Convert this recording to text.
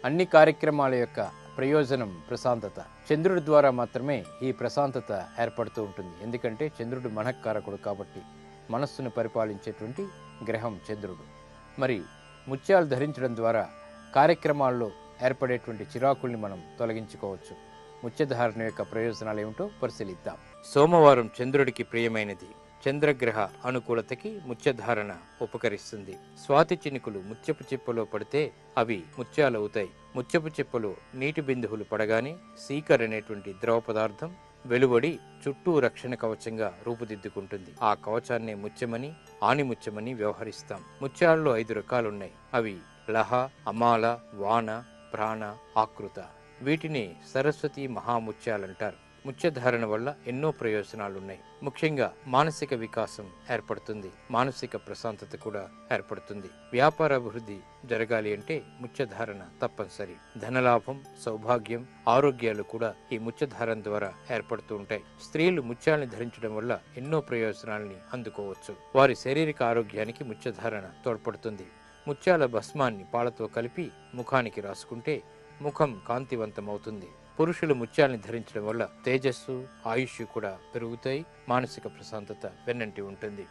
అన్ని కార్యక్రమాల యొక్క ప్రయోజనం ప్రశాంతత. చంద్రుడి ద్వారా మాత్రమే ఈ ప్రశాంతత ఏర్పడుతూ ఉంటుంది. ఎందుకంటే చంద్రుడు మనఃకారకుడు కాబట్టి, మనస్సును పరిపాలించేటువంటి గ్రహం చంద్రుడు. మరి ముత్యాలు ధరించడం ద్వారా కార్యక్రమాల్లో ఏర్పడేటువంటి చిరాకుల్ని మనం తొలగించుకోవచ్చు. ముత్యధారణ యొక్క ప్రయోజనాలు ఏమిటో పరిశీలిద్దాం. సోమవారం చంద్రుడికి ప్రియమైనది. చంద్రగ్రహ అనుకూలతకి ముత్యధారణ ఉపకరిస్తుంది. స్వాతి చినుకులు ముత్యపు చిప్పలో పడితే అవి ముత్యాలవుతాయి. ముత్యపు చిప్పలో నీటి బిందువులు పడగానే సీకర్ అనేటువంటి ద్రవ పదార్థం వెలువడి చుట్టూ రక్షణ కవచంగా రూపుదిద్దుకుంటుంది. ఆ కవచాన్నే ముత్యమని, ఆణిముత్యమని వ్యవహరిస్తాం. ముత్యాల్లో 5 రకాలున్నాయి. అవి లహ, అమాల, వాన, ప్రాణ, ఆకృత. వీటిని సరస్వతి మహాముత్యాలంటారు. ముత్యధారణ వల్ల ఎన్నో ప్రయోజనాలున్నాయి. ముఖ్యంగా మానసిక వికాసం ఏర్పడుతుంది, మానసిక ప్రశాంతత కూడా ఏర్పడుతుంది. వ్యాపార అభివృద్ధి జరగాలి అంటే ముత్యధారణ తప్పనిసరి. ధనలాభం, సౌభాగ్యం, ఆరోగ్యాలు కూడా ఈ ముత్యధారణ ద్వారా ఏర్పడుతూ ఉంటాయి. స్త్రీలు ముత్యాలను ధరించడం వల్ల ఎన్నో ప్రయోజనాలని అందుకోవచ్చు. వారి శారీరక ఆరోగ్యానికి ముత్యధారణ తోడ్పడుతుంది. ముత్యాల భస్మాన్ని పాలతో కలిపి ముఖానికి రాసుకుంటే ముఖం కాంతివంతమవుతుంది. పురుషులు ముత్యాలను ధరించడం వల్ల తేజస్సు, ఆయుష్ కూడా పెరుగుతాయి. మానసిక ప్రశాంతత వెన్నంటి ఉంటుంది.